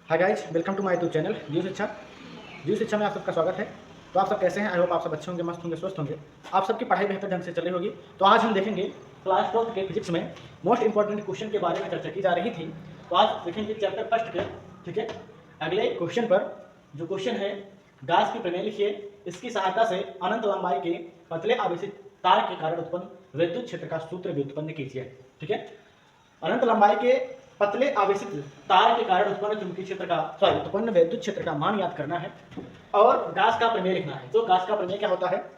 Hi guys, welcome to my YouTube channel जीव शिक्षा में आप सबका स्वागत है। तो आप सब कैसे हैं? आई होप आप सब अच्छे होंगे, मस्त होंगे, स्वस्थ होंगे। आप सबकी पढ़ाई बेहतर ढंग से चल रही होगी। तो आज हम देखेंगे क्लास 12 के फिजिक्स में मोस्ट इंपॉर्टेंट क्वेश्चन के बारे में चर्चा की जा रही थी। तो आज देखेंगे चैप्टर फर्स्ट के, ठीक है। अगले क्वेश्चन पर जो क्वेश्चन है, गास की प्रमेय लिखिए। इसकी सहायता से अनंत लंबाई के पतले आवेशित तार के कारण उत्पन्न विद्युत क्षेत्र का सूत्र व्युत्पन्न कीजिए, ठीक है। अनंत लंबाई के पतले आवेशित तार के कारण उत्पन्न चुंबकीय क्षेत्र का उत्पन्न विद्युत क्षेत्र का मान याद करना है और गास का प्रमेय लिखना है। तो गास का प्रमेय क्या होता है?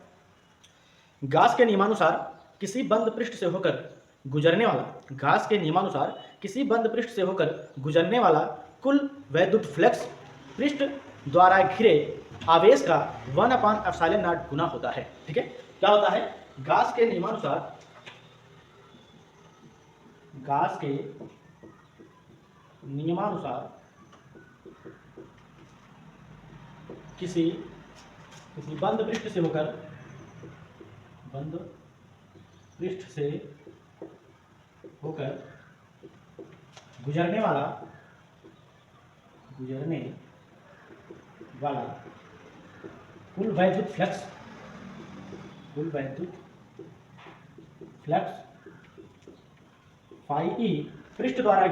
गास के नियमानुसार किसी बंद पृष्ठ से होकर गुजरने वाला गास के नियमानुसार किसी बंद पृष्ठ से होकर गुजरने वाला कुल वैद्युत फ्लक्स पृष्ठ द्वारा घिरे आवेश का 1/ε0 गुना होता है, ठीक है। क्या होता है? गास के नियमानुसार किसी बंद पृष्ठ से होकर गुजरने वाला कुल वैद्युत फ्लक्स फाई ई पृष्ठ द्वारा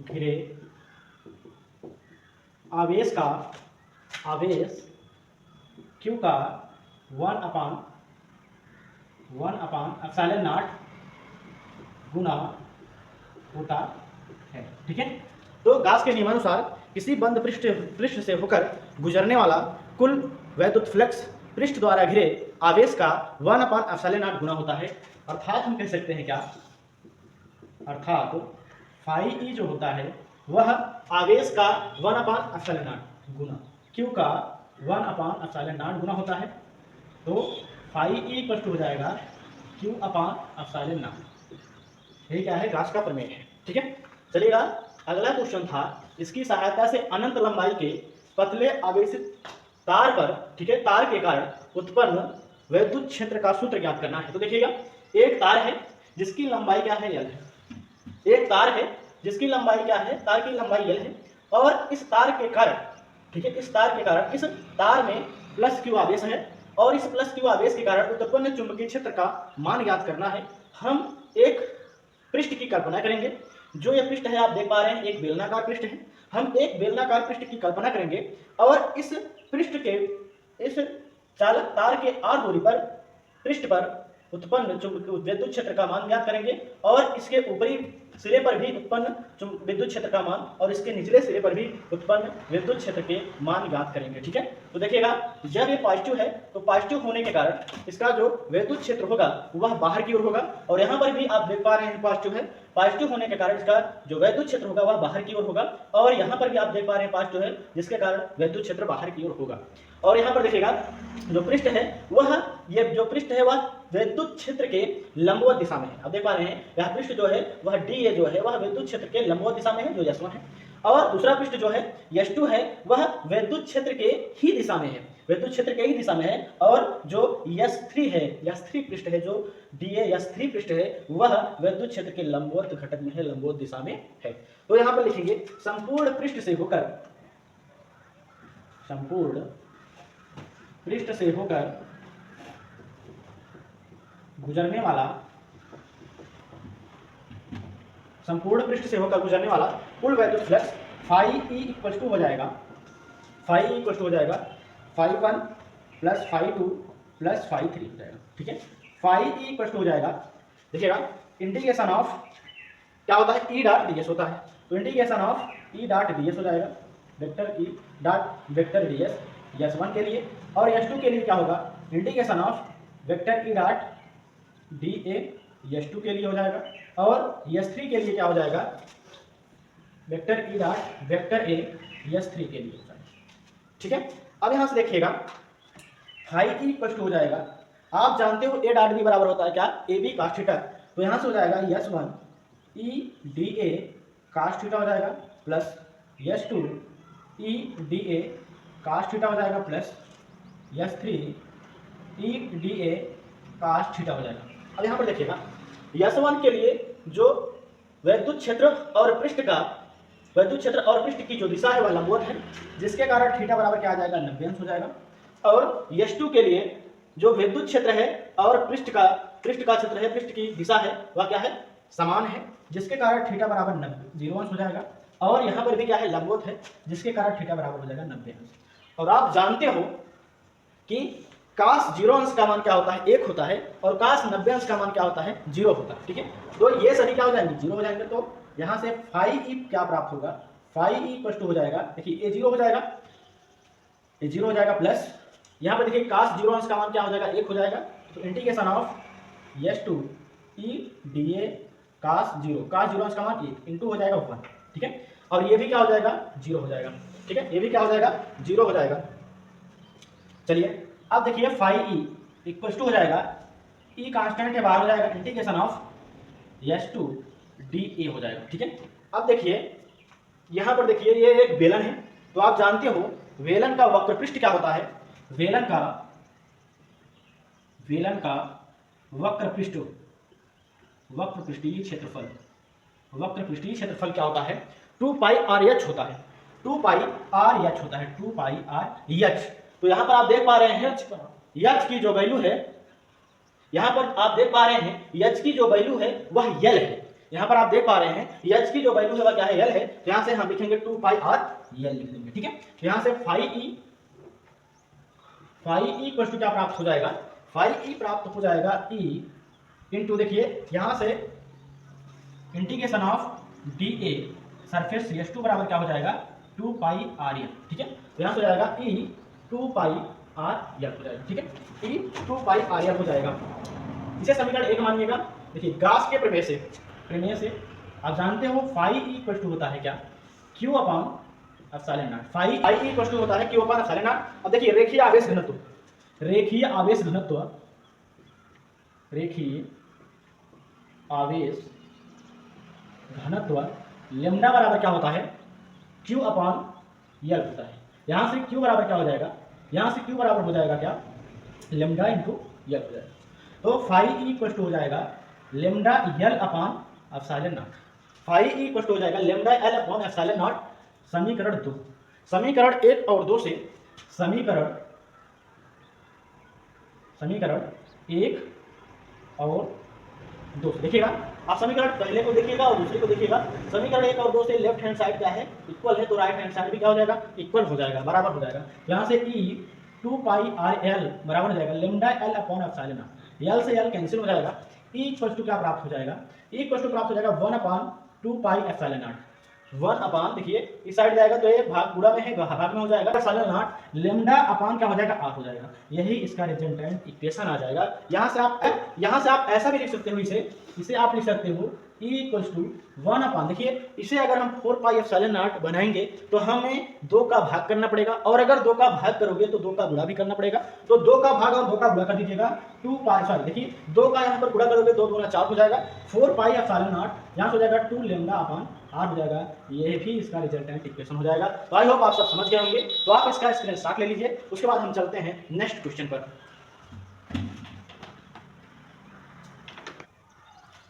घिरे आवेश Q का 1/ε0 गुना होता है, ठीक है। तो गास के नियमानुसार किसी बंद पृष्ठ से होकर गुजरने वाला कुल वैद्युत फ्लक्स पृष्ठ द्वारा घिरे आवेश का 1/ε0 गुना होता है। अर्थात हम कह सकते हैं क्या? अर्थात फाई ई जो होता है वह आवेश का 1/ε0 गुना Q का 1/ε0 गुना होता है। तो फाई ई इक्वल टू हो जाएगा Q/ε0। यही क्या है? गास का प्रमेय है, ठीक है। चलिएगा, अगला क्वेश्चन था, इसकी सहायता से अनंत लंबाई के पतले आवेशित तार पर, ठीक है, तार के कारण उत्पन्न विद्युत क्षेत्र का सूत्र ज्ञात करना है। तो देखिएगा, एक तार है जिसकी लंबाई क्या है? L है। एक तार है जिसकी लंबाई क्या है? तार की लंबाई L है। और इस तार के कारण, ठीक है, इस तार में प्लस Q आवेश है और इस प्लस Q आवेश के कारण उत्पन्न चुंबकीय क्षेत्र का मान ज्ञात करना है। हम एक पृष्ठ की कल्पना करेंगे। जो ये पृष्ठ है आप देख पा रहे हैं, एक बेलनाकार पृष्ठ है। हम एक बेलनाकार पृष्ठ की कल्पना करेंगे और इस पृष्ठ के इस चालक तार के आर दूरी पर पृष्ठ पर उत्पन्न विद्युत क्षेत्र का मान ज्ञात करेंगे और इसके ऊपरी सिरे पर भी उत्पन्न विद्युत क्षेत्र का मान और इसके निचले सिरे पर भी उत्पन्न विद्युत क्षेत्र के मान ज्ञात करेंगे, ठीक है। तो देखिएगा, जब ये पॉजिटिव है तो पॉजिटिव होने के कारण इसका जो विद्युत क्षेत्र होगा वह बाहर की ओर होगा और यहाँ पर भी आप देख पा रहे हैं पॉजिटिव है। पॉजिटिव होने के कारण इसका जो विद्युत क्षेत्र होगा वह बाहर की ओर होगा और यहाँ पर भी आप देख पा रहे हैं पॉजिटिव है, जिसके कारण विद्युत क्षेत्र बाहर की ओर होगा। और यहाँ पर देखिएगा, जो पृष्ठ है वह विद्युत क्षेत्र के लंबवत दिशा में है। आप देख पा रहे हैं यह पृष्ठ जो है वह DA जो है वह विद्युत क्षेत्र के लंबवत दिशा में है, जो S1 है। और दूसरा पृष्ठ जो है S2 है वह विद्युत क्षेत्र के ही दिशा में है, विद्युत क्षेत्र के ही दिशा में है। और जो S3 पृष्ठ है, जो DA S3 पृष्ठ है वह विद्युत क्षेत्र के लंबवत घटक में है, लंबवत दिशा में है। तो यहाँ पर लिखेंगे संपूर्ण पृष्ठ से होकर गुजरने वाला कुल वैद्युत flux phi E equal to हो जाएगा फाई1 प्लस फाई2 प्लस फाई3 हो जाएगा, ठीक है। फाई ई इक्वल टू हो जाएगा, देखिएगा, इंटीग्रेशन ऑफ क्या होता है? ई डॉट ds होता है। तो integration of E dot ds हो जाएगा, vector E dot vector ds S1 के लिए। और S2 के लिए क्या होगा? Integration of vector E dot dA S2 के लिए हो जाएगा और S3 के लिए क्या हो जाएगा? Vector E dot vector A S3 के लिए हो जाएगा, ठीक है। अब यहाँ से देखिएगा, फाई ई इक्वल टू हो जाएगा, आप जानते हो A डॉट B बराबर होता है क्या? AB cos theta. तो यहाँ से हो जाएगा S1 E DA cos theta हो जाएगा plus S2 E DA cos theta हो जाएगा plus S3 E DA cos theta हो जाएगा। अब यहाँ पर देखिएगा, S1 के लिए जो वैद्युत क्षेत्र और पृष्ठ की जो दिशा है वह लंबवत है, जिसके कारण थीटा बराबर क्या आ जाएगा, 90 अंश हो जाएगा। और S2 के लिए जो विद्युत क्षेत्र है और पृष्ठ का क्षेत्र है, पृष्ठ की दिशा है वह क्या है, समान है, जिसके कारण थीटा बराबर 0 अंश हो जाएगा। और यहाँ पर भी क्या है, लंबवत है, जिसके कारण थीटा बराबर हो जाएगा 90 अंश। और आप जानते हो कि काश 0 अंश का मान क्या होता है, 1 होता है, और काश 90 अंश का मान क्या होता है, 0 होता है। ठीक है, तो ये सभी क्या हो जाएंगे, 0 हो जाएंगे। तो यहाँ से फाई ई क्या प्राप्त होगा, फाई ई इक्वल टू हो जाएगा, देखिए ये 0 हो जाएगा, ये 0 हो जाएगा, प्लस यहाँ पर देखिए काश 0 अंश का मान क्या हो जाएगा, 1 हो जाएगा। तो integration of S2 E D ए काश 0 अंश का मान 1 इंटू हो जाएगा 1। ठीक है, और ये भी क्या हो जाएगा, 0 हो जाएगा। ठीक है, ये भी क्या हो जाएगा, 0 हो जाएगा। चलिए अब देखिए फाई ई इक्वल टू हो जाएगा, ई कांस्टेंट है, बाहर हो जाएगा, integration of S2 D A हो जाएगा। ठीक है, अब देखिए यहाँ पर देखिए ये एक बेलन है, तो आप जानते हो वेलन का वक्र पृष्ठ क्या होता है, वेलन का वक्र पृष्ठीय क्षेत्रफल क्या होता है, 2 पाई आर एच होता है, 2 पाई आर एच होता है, 2 पाई आर एच। तो यहाँ पर आप देख पा रहे हैं एच की जो वैल्यू है, यहाँ पर आप देख पा रहे हैं एच की जो वैल्यू है वह यल है। यहाँ पर आप देख पा रहे हैं एच की जो वैल्यू है वह क्या है, यल है। तो यहाँ से हम लिखेंगे 2 पाई आर यल लिख देंगे। ठीक है, तो यहाँ से फाई ई इक्वल टू क्या प्राप्त हो जाएगा, फाई ई प्राप्त हो जाएगा ई इंटू, देखिए यहाँ से integration of D a surface S2 बराबर क्या हो जाएगा, 2 पाई आर एल। ठीक है, तो यहाँ से हो जाएगा ई 2 पाई आर एल हो जाएगा। ठीक है, ई 2 पाई आर एल हो जाएगा। इसे समीकरण 1 मानिएगा। देखिए गाउस के प्रमेय से आप जानते हो फाई ई इक्वल टू होता है क्या, Q upon epsilon not. Phi E equal to होता है क्यू अपॉन एप्सिलॉन नॉट। अब देखिए रेखीय आवेश घनत्व लेमडा बराबर क्या होता है, क्यू अपॉन यल होता है। यहाँ से क्यू बराबर क्या हो जाएगा, यहाँ से क्यू बराबर हो जाएगा क्या, लेमडा इंटू यल हो जाएगा। तो फाई ई इक्वल टू हो जाएगा lambda L upon epsilon not. Phi E equal to हो जाएगा lambda L upon epsilon not. समीकरण 2, समीकरण 1 और 2 से समीकरण 1 और 2 से देखिएगा, आप समीकरण पहले को देखिएगा और दूसरे को देखिएगा। समीकरण 1 और 2 से लेफ्ट हैंड साइड क्या है, इक्वल है, तो राइट हैंड साइड भी क्या हो जाएगा, इक्वल हो जाएगा, बराबर हो जाएगा। यहाँ से ई 2 पाई आर एल बराबर हो जाएगा lambda L upon epsilon not. L से एल कैंसिल हो जाएगा, ई इक्वल टू क्या प्राप्त हो जाएगा, ई इक्वल टू प्राप्त हो जाएगा 1 upon 2 pi epsilon not. 1 upon, देखिए इस साइड जाएगा तो ये भाग गुणा में है, भाग में हो जाएगा, एप्सिलॉन नॉट लेमडा अपॉन क्या हो जाएगा, आर हो जाएगा। यही इसका रिजल्टेंट इक्वेशन आ जाएगा। यहाँ से आप ऐसा भी लिख सकते हो, इसे आप लिख सकते हो E इक्वल्स टू 1 अपॉन, देखिए इसे अगर हम 4 पाई एप्सिलॉन नॉट बनाएंगे तो हमें 2 का भाग करना पड़ेगा, और अगर 2 का भाग करोगे तो 2 का गुणा भी करना पड़ेगा। तो 2 का भाग और 2 का गुणा कर दीजिएगा, 2 पाई, सॉरी देखिए 2 का यहाँ पर गुणा करोगे 2 गुणा 4 हो जाएगा, 4 पाई एप्सिलॉन नॉट यहाँ हो जाएगा 2 लेमडा अपॉन आर हो जाएगा। ये भी इसका रिजल्टेंट इक्वेशन हो जाएगा। तो आई होप आप सब समझ गए होंगे। तो आप इसका स्क्रीनशॉट ले लीजिए, उसके बाद हम चलते हैं नेक्स्ट क्वेश्चन पर।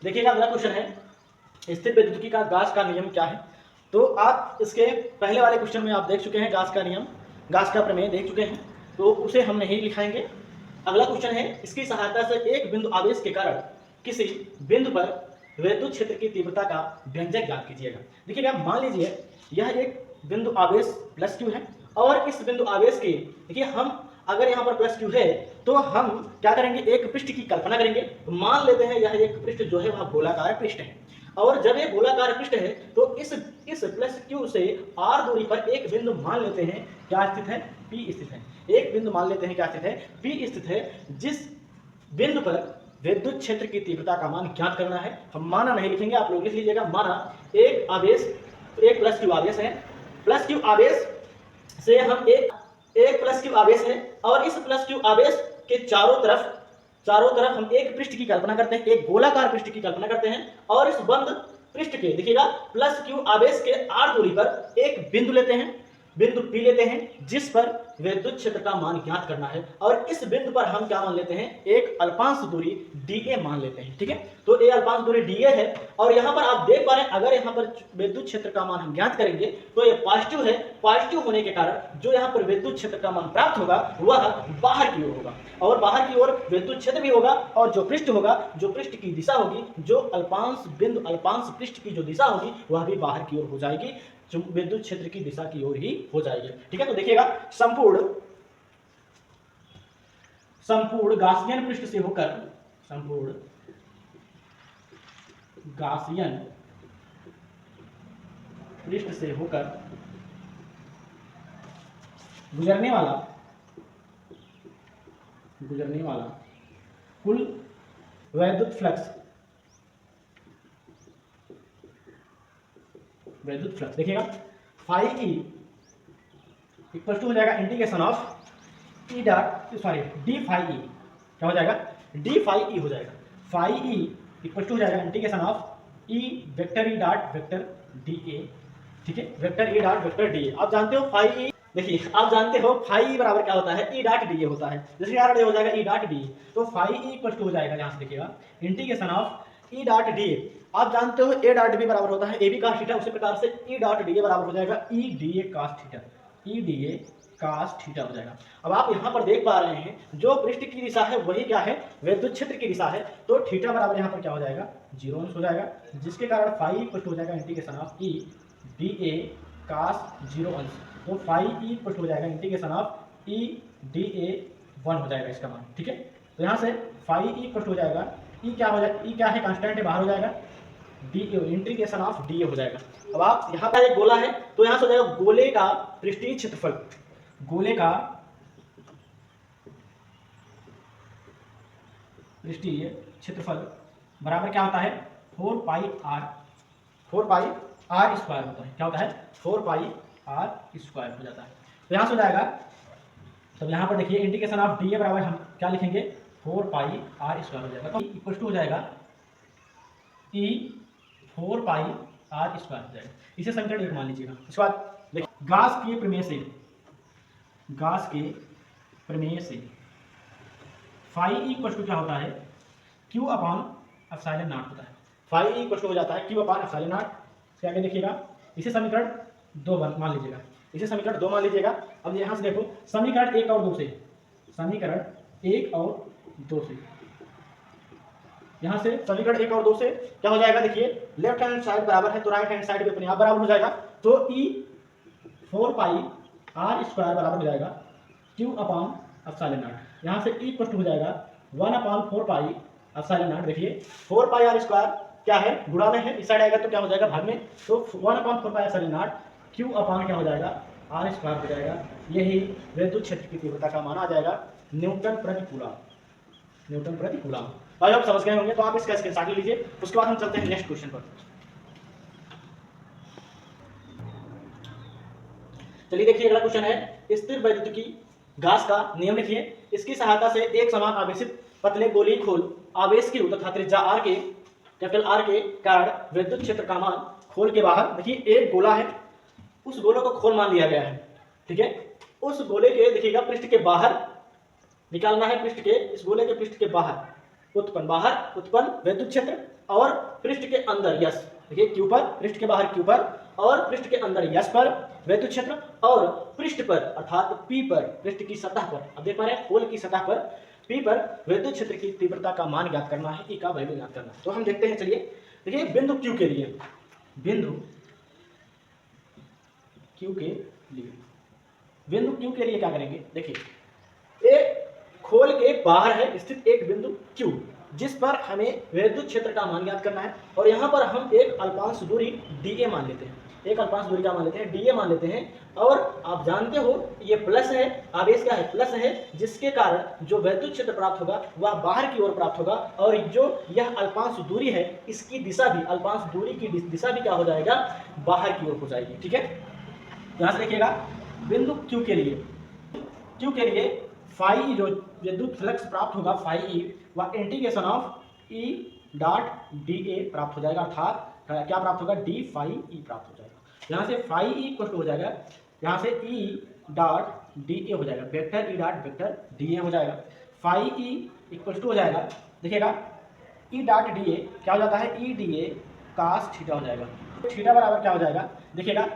देखिएगा अगला क्वेश्चन है स्थिर विद्युतिकी का गाउस का नियम क्या है। तो आप इसके पहले वाले क्वेश्चन में आप देख चुके हैं गाउस का नियम, गाउस का प्रमेय देख चुके हैं, तो उसे हम नहीं लिखाएंगे। अगला क्वेश्चन है इसकी सहायता से एक बिंदु आवेश के कारण किसी बिंदु पर विद्युत क्षेत्र की तीव्रता का व्यंजक ज्ञात कीजिएगा। देखिएगा मान लीजिए यह एक बिंदु आवेश प्लस क्यू है, और इस बिंदु आवेश के देखिए हम अगर यहाँ पर प्लस क्यू है तो हम क्या करेंगे, एक पृष्ठ की कल्पना करेंगे। तो मान लेते हैं यह एक पृष्ठ जो है वह गोलाकार पृष्ठ है, और जब ये गोलाकार पृष्ठ है तो इस प्लस क्यू से आर दूरी पर एक बिंदु मान लेते हैं क्या स्थित है, पी स्थित है। एक बिंदु मान लेते हैं क्या स्थित है, पी स्थित है, जिस बिंदु पर विद्युत क्षेत्र की तीव्रता का मान ज्ञात करना है। हम माना नहीं लिखेंगे, आप लोग लिख लीजिएगा। माना एक आवेश, एक प्लस क्यू आवेश है, प्लस क्यू आवेश से हम एक प्लस क्यू आवेश है, और इस प्लस क्यू आवेश के चारों तरफ हम एक पृष्ठ की कल्पना करते हैं, एक गोलाकार पृष्ठ की कल्पना करते हैं, और इस बंद पृष्ठ के देखिएगा प्लस क्यू आवेश के आर दूरी पर एक बिंदु लेते हैं, बिंदु P लेते हैं जिस पर विद्युत क्षेत्र का मान ज्ञात करना है, और इस बिंदु पर हम क्या मान लेते हैं, एक अल्पांश दूरी dA मान लेते हैं। ठीक है, तो ये अल्पांश दूरी dA है, और यहाँ पर आप देख पा रहे हैं अगर यहाँ पर विद्युत क्षेत्र का मान हम ज्ञात करेंगे तो ये पॉजिटिव है। पॉजिटिव होने के कारण जो यहाँ पर विद्युत क्षेत्र का मान प्राप्त होगा वह बाहर की ओर होगा, और बाहर की ओर विद्युत क्षेत्र भी होगा, और जो पृष्ठ होगा, जो पृष्ठ की दिशा होगी, जो अल्पांश बिंदु अल्पांश पृष्ठ की जो दिशा होगी वह भी बाहर की ओर हो जाएगी, जो विद्युत क्षेत्र की दिशा की ओर ही हो जाएगी। ठीक है, तो देखिएगा संपूर्ण गासियन पृष्ठ से होकर, संपूर्ण गासियन पृष्ठ से होकर गुजरने वाला कुल वैद्युत फ्लक्स देखिएगा फाई ई इक्वल टू हो जाएगा integration of E dot sorry D phi E, क्या हो जाएगा, डी फाई ई हो जाएगा। फाई ई इक्वल टू हो जाएगा integration of E vector E dot vector D A. ठीक है, vector E dot vector D A. आप जानते हो फाई ई, देखिए आप जानते हो फाई ई बराबर क्या होता है, ई डॉट डी ए होता है। जैसे यार हो जाएगा ई डॉट डी, तो फाई ई इक्वल टू हो जाएगा, यहाँ से देखिएगा integration of E dot D A. आप जानते हो ए डॉट बी बराबर होता है ए बी cos थीटा, उसी प्रकार से ई डॉट डी ए बराबर हो जाएगा ई डी ए cos थीटा, ई डी ए cos थीटा हो जाएगा। अब आप यहाँ पर देख पा रहे हैं जो पृष्ठ की दिशा है वही क्या है, विद्युत क्षेत्र की दिशा है, तो थीटा बराबर यहाँ पर क्या हो जाएगा, 0 अंश हो जाएगा, जिसके कारण फाई इक्वल टू हो जाएगा integration of E D A cos 0 अंश, तो फाई ई इक्वल टू हो जाएगा इंटीग्रेशन ऑफ ई डी ए 1 हो जाएगा इसका मान। ठीक है, तो यहाँ से फाई ई इक्वल टू हो जाएगा, ई क्या हो जाएगा, ई क्या है, कांस्टेंट है, बाहर हो जाएगा, D a integration of D ए हो जाएगा। अब आप यहाँ पर एक गोला है तो यहाँ से हो जाएगा गोले का पृष्ठीय क्षेत्रफल, गोले का पृष्ठीय क्षेत्रफल बराबर क्या होता है, 4 पाई आर स्क्वायर होता है। क्या होता है, 4 पाई आर स्क्वायर हो जाता है। तो यहाँ से हो जाएगा, तो यहाँ पर देखिए इंटीग्रेशन ऑफ डी ए बराबर हम क्या लिखेंगे, 4 पाई आर स्क्वायर हो जाएगा, तो इक्वल टू हो जाएगा ई 4 पाई आर स्क्वायर हो जाएगा। इसे समीकरण 1 मान लीजिएगा। उसके बाद देखिए गास के प्रमेय से फाई ई इक्वल टू क्या होता है, क्यू अपॉन एप्सिलॉन नॉट होता है। फाई ई इक्वल टू हो जाता है क्यू अपॉन एप्सिलॉन नॉट। क्या आगे देखिएगा, इसे समीकरण 2 मान लीजिएगा, इसे समीकरण 2 मान लीजिएगा। अब यहाँ से देखो समीकरण 1 और 2 से, समीकरण 1 और 2 से, यहाँ से समीकरण 1 और 2 से क्या हो जाएगा, देखिए लेफ्ट हैंड साइड बराबर है तो राइट हैंड साइड भी अपने आप बराबर हो जाएगा, तो ई 4 पाई आर स्क्वायर बराबर हो जाएगा क्यू अपॉन एप्सिलॉन नॉट। यहाँ से ई इक्वल टू हो जाएगा 1 अपॉन 4 पाई एप्सिलॉन नॉट। देखिए 4 पाई आर स्क्वायर क्या है, गुणा में है, इस साइड आएगा तो क्या हो जाएगा, भाग में, तो 1 upon 4 pi epsilon not Q upon क्या हो जाएगा, आर स्क्वायर हो जाएगा। यही विद्युत क्षेत्र की तीव्रता का मान आ जाएगा न्यूटन प्रति कूलम। भाई आप समझ गए होंगे, तो आप इसका स्क्रीनशॉट ले लीजिए। उसके बाद हम चलते हैं नेक्स्ट क्वेश्चन पर। चलिए देखिए अगला क्वेश्चन है, स्थिर वैद्युतिकी गास का नियम लिखिए। इसकी सहायता से एक समान आवेशित पतले गोली खोल आवेश की तथा त्रिज्या आर के कैपिटल आर के कारण विद्युत क्षेत्र का मान खोल के बाहर, देखिए एक गोला है, उस गोले को खोल मान लिया गया है। ठीक है, उस गोले के देखिएगा पृष्ठ के बाहर निकालना है, पृष्ठ के, इस गोले के पृष्ठ के बाहर उत्पन्न विद्युत क्षेत्र, और पृष्ठ के अंदर यस, देखिए क्यू पर, पृष्ठ के बाहर क्यू पर, और पृष्ठ के अंदर यस पर विद्युत क्षेत्र, और पृष्ठ पर अर्थात पी पर, पृष्ठ की सतह पर, अब देख पा रहे हैं खोल की सतह पर पी पर विद्युत क्षेत्र की तीव्रता का मान ज्ञात करना है, ई का वैल्यू ज्ञात करना है। तो हम देखते हैं, चलिए देखिए बिंदु क्यू के लिए, बिंदु क्यू के लिए क्या करेंगे, देखिए एक खोल के बाहर है स्थित एक बिंदु Q जिस पर हमें विद्युत क्षेत्र का मान ज्ञात करना है, और यहाँ पर हम एक अल्पांश दूरी dA मान लेते हैं, एक अल्पांश दूरी का मान लेते हैं, dA मान लेते हैं, और आप जानते हो ये प्लस है, आवेश क्या है, प्लस है, जिसके कारण जो विद्युत क्षेत्र प्राप्त होगा वह बाहर की ओर प्राप्त होगा, और जो यह अल्पांश दूरी है इसकी दिशा भी, अल्पांश दूरी की दिशा भी क्या हो जाएगा, बाहर की ओर हो जाएगी। ठीक है, यहाँ से देखिएगा बिंदु Q के लिए फाई जो विद्युत फ्लक्स प्राप्त होगा, फाई ई वह integration of E dot D A प्राप्त हो जाएगा, अर्थात क्या प्राप्त होगा, डी फाई ई प्राप्त हो जाएगा। यहाँ से फाई ई इक्वल टू हो जाएगा यहाँ से ई डॉट डी ए हो जाएगा, vector E dot vector D A हो जाएगा। फाई ई इक्वल टू हो जाएगा, देखिएगा ई डॉट डी ए क्या हो जाता है, ई डी ए कास थीटा हो जाएगा। तो थीटा बराबर क्या हो जाएगा, देखिएगा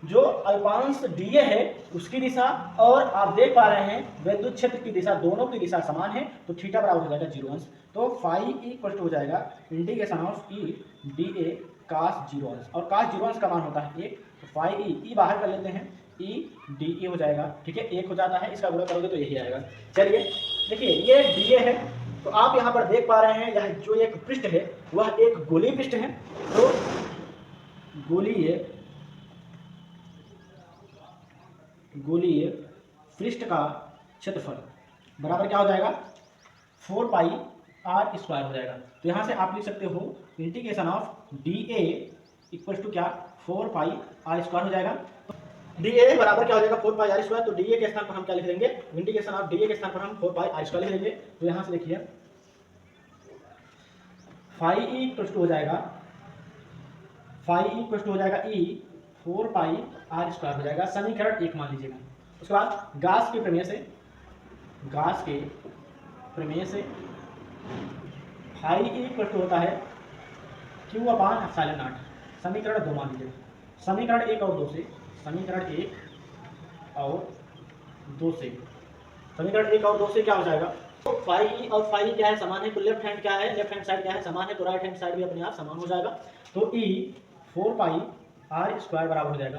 जो अल्पांश डी ए है उसकी दिशा और आप देख पा रहे हैं विद्युत क्षेत्र की दिशा, दोनों की दिशा समान है, तो थीटा बराबर हो जाएगा 0 अंश। तो फाई इक्वल टू हो जाएगा integration of E D A cos 0 अंश, और कास 0 अंश का मान होता है 1, तो फाई ई बाहर कर लेते हैं, ई डी ए हो जाएगा, ठीक है 1 हो जाता है, इसका गुणा करोगे तो यही आएगा। चलिए देखिए ये डी ए है, तो आप यहाँ पर देख पा रहे हैं यह जो एक पृष्ठ है वह एक गोलीय पृष्ठ है, तो गोलीय पृष्ठ का क्षेत्रफल बराबर क्या हो जाएगा 4 पाई आर स्क्वायर हो जाएगा। तो यहाँ से आप लिख सकते हो integration of D A equal to क्या 4 पाई आर स्क्वायर हो जाएगा। डी ए बराबर क्या हो जाएगा 4 पाई आर स्क्वायर, तो डी ए के स्थान पर हम क्या लिख देंगे, इंटीग्रेशन ऑफ डी ए के स्थान पर हम 4 पाई आर स्क्वायर लिख देंगे। तो यहाँ से देखिए फाई ई इक्वल टू हो जाएगा, फाई ई इक्वल टू हो जाएगा ई 4 पाई आर स्क्वायर हो जाएगा, समीकरण 1 मान लीजिएगा। उसके बाद गास के प्रमेय से फाई ई इक्वल टू होता है क्यू अपान एप्सिलॉन नॉट, समीकरण 2 मान लीजिएगा। समीकरण 1 और 2 से, समीकरण 1 और 2 से, समीकरण 1 और 2 से क्या हो जाएगा, तो फाई ई और फाई क्या है समान है, तो लेफ्ट हैंड क्या है, लेफ्ट हैंड साइड क्या है समान है, तो राइट हैंड साइड भी अपने आप समान हो जाएगा। तो ई 4 पाई आर स्क्वायर बराबर हो जाएगा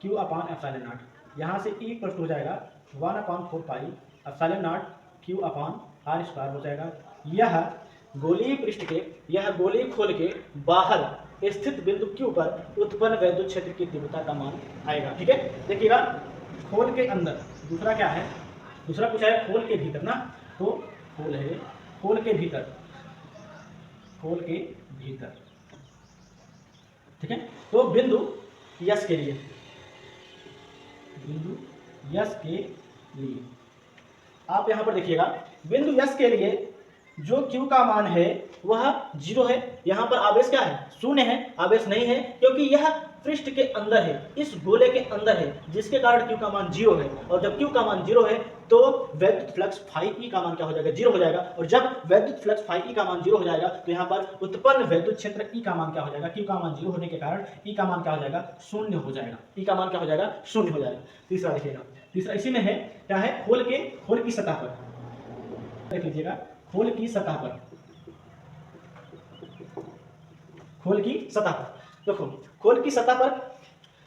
क्यू अपान एप्सिलॉन नॉट, यहाँ से ई इक्वल टू हो जाएगा 1 upon 4 pi epsilon not Q upon R square हो जाएगा। यह गोलीय पृष्ठ के, यह गोलीय खोल के बाहर स्थित बिंदु क्यू पर उत्पन्न विद्युत क्षेत्र की तीव्रता का मान आएगा, ठीक है। देखिएगा खोल के अंदर, दूसरा क्या है, दूसरा कुछ है खोल के भीतर ना, तो खोल है खोल के भीतर, खोल के भीतर, ठीक है। तो बिंदु यस के लिए, बिंदु यस के लिए आप यहां पर देखिएगा बिंदु यस के लिए जो Q का मान है वह 0 है, यहाँ पर आवेश क्या है, शून्य है, आवेश नहीं है, क्योंकि यह पृष्ठ के अंदर है, इस गोले के अंदर है, जिसके कारण Q का मान 0 है। और जब Q का मान 0 है तो वैद्युत फ्लक्स फाई ई का मान क्या हो जाएगा, 0 हो जाएगा। और जब वैद्युत फ्लक्स फाई ई का मान 0 हो जाएगा तो यहाँ पर उत्पन्न वैद्युत क्षेत्र ई का मान क्या हो जाएगा, Q का मान 0 होने के कारण ई का मान क्या हो जाएगा, शून्य हो जाएगा, ई का मान क्या हो जाएगा, शून्य हो जाएगा। तीसरा देखिएगा, तीसरा इसी में है, क्या है, खोल की सतह पर देख लीजिएगा, खोल की सतह पर, खोल की सतह पर देखो, खोल की सतह पर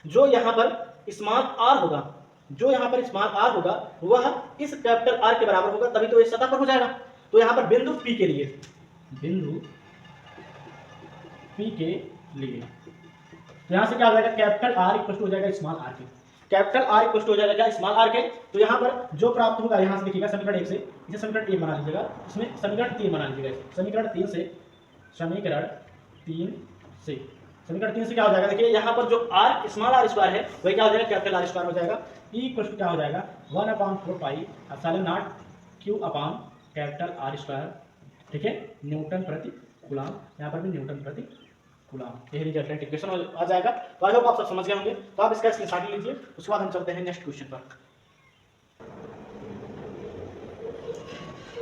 जो यहाँ पर स्मॉल आर होगा, जो यहाँ पर स्मॉल आर होगा वह इस कैपिटल आर के बराबर होगा, तभी तो इस सतह पर हो जाएगा। तो यहाँ पर बिंदु पी के लिए, बिंदु पी के लिए तो यहाँ से क्या हो जाएगा, कैपिटल आर इक्वल टू हो जाएगा स्मॉल आर के, कैपिटल आर इक्वल टू हो जाएगा क्या, स्मॉल आर के। तो यहाँ पर जो प्राप्त होगा, यहाँ से देखिएगा समीकरण 1 से, इसे समीकरण 1 बना लीजिएगा, इसमें समीकरण 3 बना लीजिएगा, समीकरण 3 से, समीकरण 3 से, समीकरण 3 से क्या हो जाएगा, देखिए यहाँ पर जो आर स्मॉल आर स्क्वायर है वही क्या हो जाएगा, कैपिटल आर स्क्वायर हो जाएगा। ई इक्वल टू क्या हो जाएगा 1/4 पाई epsilon not Q upon capital R square, ठीक है, न्यूटन प्रति कूलम, यहाँ पर भी न्यूटन प्रति कूलम, यही रिजल्टेंट इक्वेशन आ जाएगा। तो आई होप आप सब समझ गए होंगे। तो आप इसका स्क्रीनशॉट लीजिए, उसके बाद हम चलते हैं नेक्स्ट क्वेश्चन पर।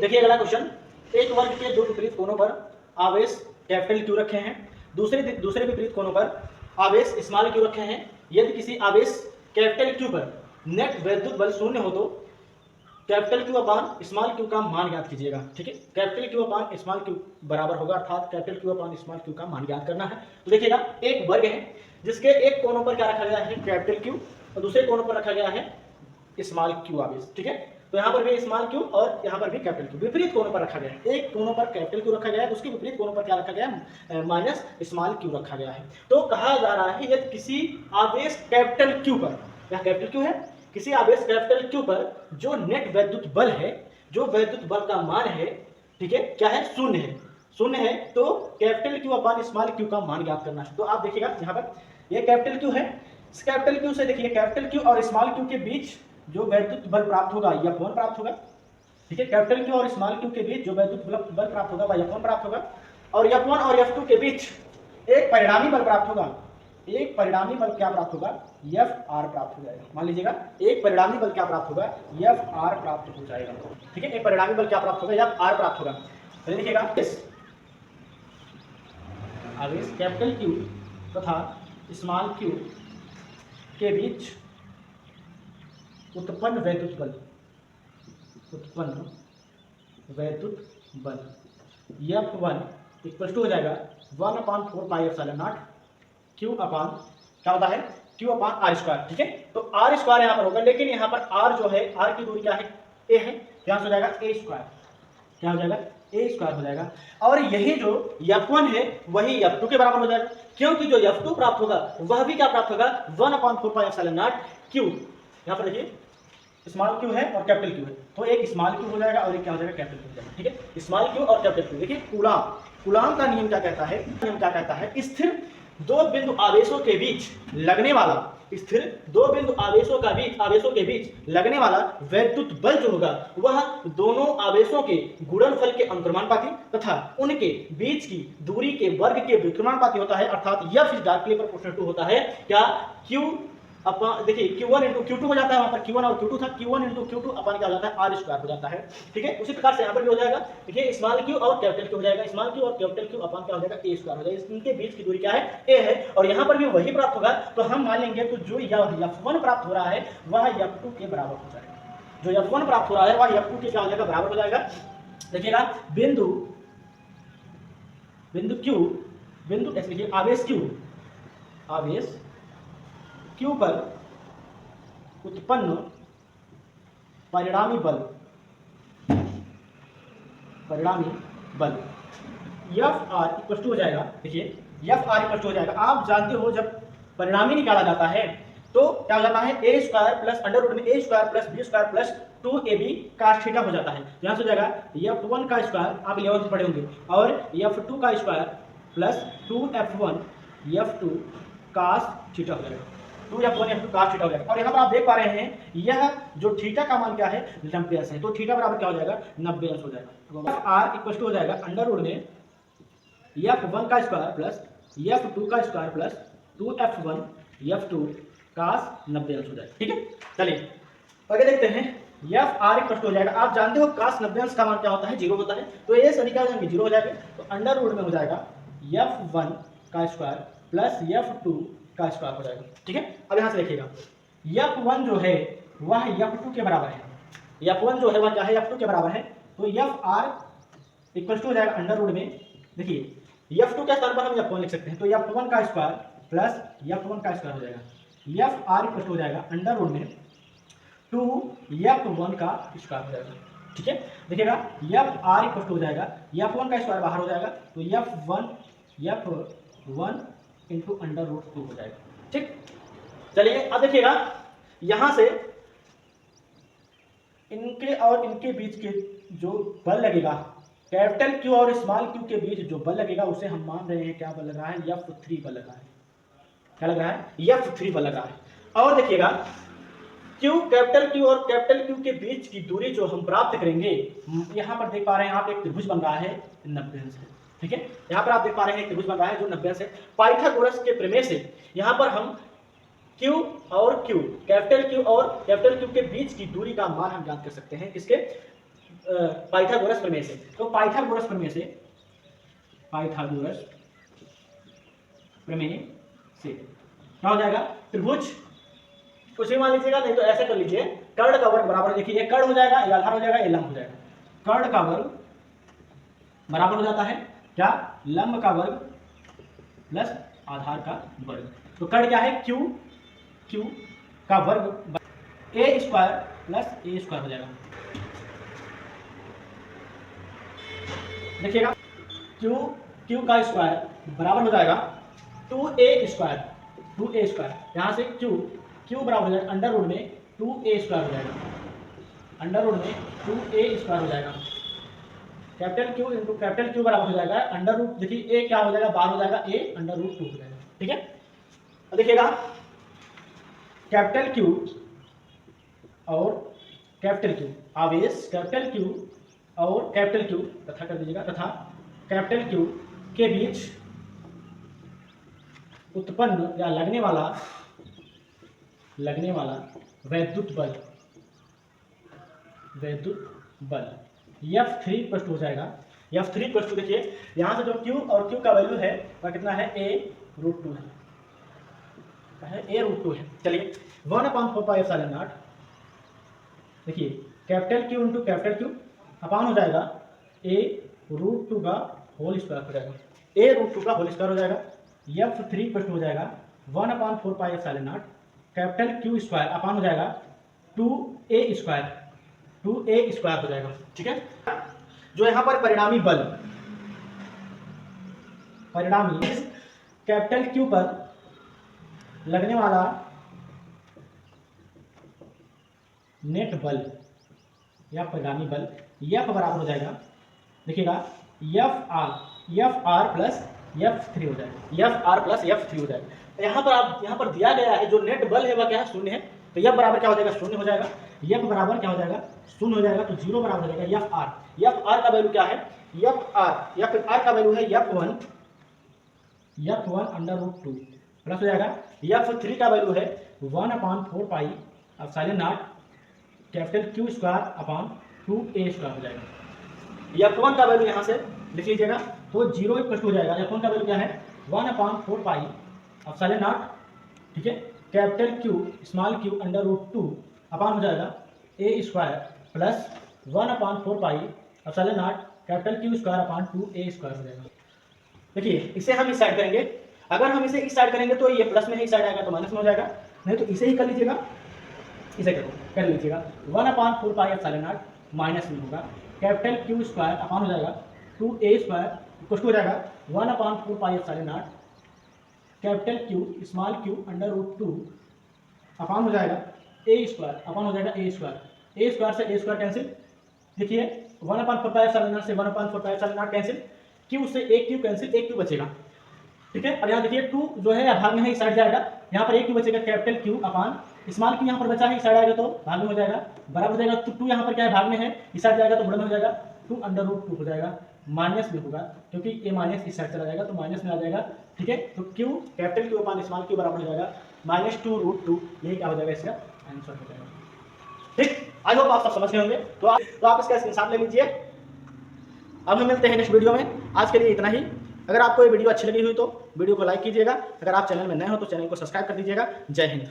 देखिए अगला क्वेश्चन, एक वर्ग के दो विपरीत कोणों पर आवेश कैपिटल क्यू रखे हैं, दूसरे विपरीत कोणों पर आवेश स्मॉल क्यू रखे हैं। यदि किसी आवेश कैपिटल क्यू पर नेट वैद्युत बल शून्य हो तो कैपिटल क्यू अपान स्मॉल क्यू का मान ज्ञात कीजिएगा, ठीक है। कैपिटल क्यू अपान स्मॉल क्यू बराबर होगा, अर्थात कैपिटल क्यू अपान स्मॉल क्यू का मान ज्ञात करना है। तो देखिएगा एक वर्ग है जिसके एक कोनों पर क्या रखा गया है, कैपिटल क्यू, और दूसरे कोनों पर रखा गया है स्मॉल क्यू आवेश, ठीक है। तो यहाँ पर भी स्मॉल क्यू और यहाँ पर भी कैपिटल क्यू, विपरीत कोनों पर रखा गया है। एक कोनों पर कैपिटल क्यू रखा गया है, उसके विपरीत कोनों पर क्या रखा गया है, माइनस स्मॉल क्यू रखा गया है। तो कहा जा रहा है यदि किसी आवेश कैपिटल क्यू पर, यह कैपिटल क्यू है, किसी आवेश कैपिटल क्यू पर जो नेट वैद्युत बल है, जो वैद्युत बल का मान है, ठीक है, क्या है, शून्य है, शून्य है, तो कैपिटल क्यू अपान स्मॉल क्यू का मान ज्ञात करना है। तो आप देखिएगा यहाँ पर ये कैपिटल क्यू है, इस कैपिटल क्यू से देखिए कैपिटल क्यू और स्मॉल क्यू के बीच जो वैद्युत बल प्राप्त होगा F1 प्राप्त होगा, ठीक है। कैपिटल क्यू और स्मॉल क्यू के बीच जो वैद्युत बल प्राप्त होगा वह F1 प्राप्त होगा, और F1 और F2 के बीच एक परिणामी बल प्राप्त होगा, एक परिणामी बल क्या प्राप्त होगा, एफ आर प्राप्त हो जाएगा। मान लीजिएगा एक परिणामी बल क्या प्राप्त होगा, एफ आर प्राप्त हो जाएगा। ठीक है, एक परिणामी बल क्या प्राप्त होगा, एफ आर प्राप्त होगा। तो देखिएगा आवेश कैपिटल क्यू तथा स्मॉल क्यू के बीच उत्पन्न वैद्युत बल, एफ वन इक्वल टू हो जाएगा 1/4πε0 क्यू अपान क्या होता है, क्यू अपान आर स्क्वायर। ठीक है, तो आर स्क्वायर यहाँ पर होगा, लेकिन यहाँ पर आर जो है, आर की दूरी क्या है, ए है, यहाँ से हो जाएगा ए स्क्वायर। क्या हो जाएगा, ए स्क्वायर हो जाएगा। और यही जो F1 है वही F2 के बराबर हो जाएगा, क्योंकि जो F2 प्राप्त होगा वह भी क्या प्राप्त होगा, 1/4πε0 क्यू। यहाँ पर देखिए स्मॉल क्यू है और कैपिटल क्यू है, तो एक स्मॉल क्यू हो जाएगा और एक क्या हो जाएगा, कैपिटल क्यू हो जाएगा। ठीक है, स्मॉल क्यू और कैपिटल क्यू। देखिए कूलाम का नियम क्या कहता है, स्थिर दो बिंदु आवेशों के बीच लगने वाला, स्थिर दो बिंदु आवेशों के बीच लगने वाला वैद्युत बल जो होगा वह दोनों आवेशों के गुणनफल के अंतर्मानुपाती तथा उनके बीच की दूरी के वर्ग के व्युत्क्रमानुपाती होता है, अर्थात यह इज डायरेक्टली प्रोपोर्शनल टू होता है क्या, क्यू अपन देखिए Q1 इंटू Q2 हो जाता है, वहां पर Q1 और Q2 था, Q1 इंटू Q2 अपन क्या हो जाता है, आर स्क्वायर हो जाता है। ठीक है, उसी प्रकार से यहाँ पर भी हो जाएगा। देखिए स्मॉल क्यू और कैपिटल क्यू हो जाएगा, स्मॉल क्यू और कैपिटल क्यू अपन क्या हो जाएगा, ए स्क्वायर हो जाएगा। इनके बीच की दूरी क्या है, ए है, और यहाँ पर भी वही प्राप्त होगा। तो हम मान लेंगे तो जो F1 प्राप्त हो रहा है वह F2 के बराबर हो जाएगा, जो F1 प्राप्त हो रहा है वह F2 के क्या हो जाएगा, बराबर हो जाएगा। देखिएगा बिंदु ऐसे लिखिए, आवेश क्यू पर उत्पन्न परिणामी बल एफ आर इक्वल टू हो जाएगा। देखिए एफ आर इक्वल टू हो जाएगा, आप जानते हो जब परिणामी निकाला जाता है तो क्या हो जाता है, A square plus under root में A square plus B square plus 2ab cos theta हो जाता है। यहाँ से हो जाएगा F1 का स्क्वायर, आप 11th में पढ़े होंगे, और F2 का square plus 2F1 F2 cos theta हो जाएगा, 2F1 F2 cos थीटा हो जाएगा। और यहाँ पर आप देख पा रहे हैं यह जो थीटा का मान क्या है, 90 अंश है, तो थीटा बराबर क्या हो जाएगा, 90 अंश हो जाएगा। आर इक्वल टू हो जाएगा अंडर रूट में F1 का स्क्वायर प्लस F2 का square plus 2F1 F2 cos 90 अंश हो जाएगा। ठीक है, चलिए आगे देखते हैं। एफ आर इक्वल टू हो जाएगा, आप जानते हो cos 90 अंश का मान क्या होता है, 0 होता है, तो ये सभी क्या हो जाएंगे, 0 हो जाएगा। तो अंडर रूट में हो जाएगा F1 का स्क्वायर प्लस F2 का स्क्वायर हो जाएगा। ठीक है, अब यहाँ से देखिएगा F1 जो है वह F2 के बराबर है, F1 जो है वह क्या है, F2 के बराबर है। तो एफ आर इक्वल टू हो जाएगा अंडर रूट में, देखिए F2 के स्थान पर हम F1 लिख सकते हैं, तो F1 का स्क्वायर प्लस F1 का स्क्वायर हो जाएगा। एफ आर इक्वल टू हो जाएगा अंडर रूट में 2F1 का स्क्वायर हो जाएगा। ठीक है, देखिएगा एफ आर इक्वल टू हो जाएगा, F1 का स्क्वायर बाहर हो जाएगा, तो F1 इंटू अंडर रूट 2 हो जाएगा। ठीक, चलिए अब देखिएगा यहां से इनके और इनके बीच के जो बल लगेगा, कैपिटल क्यू और स्मॉल क्यू के बीच जो बल लगेगा उसे हम मान रहे हैं क्या बल लग रहा है, F3 बल लग रहा है। क्या लग रहा है, F3 बल लग रहा है। और देखिएगा कैपिटल क्यू और कैपिटल क्यू के बीच की दूरी जो हम प्राप्त करेंगे, यहां पर देख पा रहे हैं आप एक त्रिभुज बन रहा है 90 अंश है। ठीक है, यहाँ पर आप देख पा रहे हैं एक त्रिभुज बन रहा है जो 90 अंश है। पाइथागोरस के प्रमेय से यहाँ पर हम Q और Q, कैपिटल Q और कैपिटल Q के बीच की दूरी का मान हम ज्ञात कर सकते हैं, किसके, पाइथागोरस प्रमेय से। तो पाइथागोरस प्रमेय से क्या हो जाएगा, त्रिभुज कुछ भी मान लीजिएगा, नहीं तो ऐसा कर लीजिए, कर्ण का वर्ग बराबर, देखिए ये कर्ण हो जाएगा, ये आधार हो जाएगा, ये लंब हो जाएगा। कर्ण का वर्ग बराबर हो जाता है क्या, लंब का वर्ग प्लस आधार का वर्ग। तो कर्ण क्या है, क्यू का वर्ग ए स्क्वायर प्लस ए स्क्वायर हो जाएगा। देखिएगा क्यू का स्क्वायर बराबर हो जाएगा 2a स्क्वायर, यहाँ से क्यू बराबर हो जाएगा अंडर रूट में 2a स्क्वायर हो जाएगा, अंडर रूट में 2a स्क्वायर हो जाएगा। Capital Q into capital Q बराबर हो जाएगा अंडर रूट, देखिए ए क्या हो जाएगा, बाहर हो जाएगा, a अंडर रूट 2 हो जाएगा। ठीक है, अब देखिएगा कैपिटल क्यू और कैपिटल क्यू, आवेश कैपिटल क्यू और कैपिटल क्यू तथा कर दीजिएगा, तथा कैपिटल क्यू के बीच उत्पन्न या लगने वाला वैद्युत बल F3 इक्वल टू हो जाएगा, F3 इक्वल टू, देखिए यहाँ से जो Q और Q का वैल्यू है वह कितना है, A√2 है, A√2 है। चलिए 1/4πε0, देखिए capital Q into capital Q अपान हो जाएगा A√2 का होल स्क्वायर हो जाएगा, A√2 का होल स्क्वायर हो जाएगा। F3 इक्वल टू हो जाएगा 1/4πε0 कैपिटल Q स्क्वायर अपान हो जाएगा 2A स्क्वायर हो जाएगा। ठीक है, जो यहाँ पर परिणामी कैपिटल Q पर लगने वाला नेट बल या परिणामी बल F बराबर हो जाएगा, देखिएगा Fr प्लस F3 हो जाएगा, Fr प्लस F3 हो जाएगा। यहाँ पर दिया गया है जो नेट बल है वह क्या है, शून्य है, तो F बराबर क्या हो जाएगा, शून्य हो जाएगा। F बराबर क्या हो जाएगा, शून्य हो जाएगा, तो 0 बराबर हो जाएगा Fr का वैल्यू क्या है, Fr का वैल्यू है F1/√2 प्लस हो जाएगा F3 का वैल्यू है 1/4πε0 capital Q square upon 2A square हो जाएगा। F1 का वैल्यू यहाँ से लिख लीजिएगा, तो 0 इक्वल टू हो जाएगा। F1 का वैल्यू क्या है, 1/4πε0, ठीक है, capital Q small q √2 upon हो जाएगा A square plus 1/4πε0 capital Q square upon 2A square हो जाएगा। देखिए इसे हम इस साइड करेंगे, अगर हम इसे इस साइड करेंगे तो ये प्लस में है, इस साइड आएगा तो माइनस में हो जाएगा, नहीं तो इसे ही कर लीजिएगा, इसे कर लीजिएगा 1/4πε0 माइनस में होगा, कैपिटल Q स्क्वायर अपान हो जाएगा 2A स्क्वायर इक्वल टू हो जाएगा 1/4πε0 capital Q small q √2 upon हो जाएगा A स्क्वायर अपान हो जाएगा A स्क्वायर से A स्क्वायर कैंसिल, देखिए 1/4πε0 से 1/4πε0 कैंसिल, Q से एक Q कैंसिल, एक Q बचेगा, ठीक है। और यहाँ देखिए 2 जो है भाग में है, इस साइड जाएगा, यहाँ पर एक Q बचेगा, कैपिटल Q अपान स्मॉल q यहाँ पर बचा है, इस साइड आएगा तो भाग में हो जाएगा, बराबर हो जाएगा, तो 2 यहाँ पर क्या है, भाग में है, इस साइड जाएगा तो गुणा में हो जाएगा, 2/√2 हो जाएगा, माइनस में होगा क्योंकि A माइनस इस साइड चला जाएगा तो माइनस में आ जाएगा, ठीक है। तो Q कैपिटल Q अपान स्मॉल q बराबर हो जाएगा -2√2, यही क्या हो जाएगा, इसका आंसर हो जाएगा। ठीक, आई होप आप सब समझ गए होंगे, तो आप इसका स्क्रीनशॉट ले लीजिए। अब हम मिलते हैं नेक्स्ट वीडियो में, आज के लिए इतना ही। अगर आपको ये वीडियो अच्छी लगी हुई तो वीडियो को लाइक कीजिएगा, अगर आप चैनल में नए हो तो चैनल को सब्सक्राइब कर दीजिएगा। जय हिंद।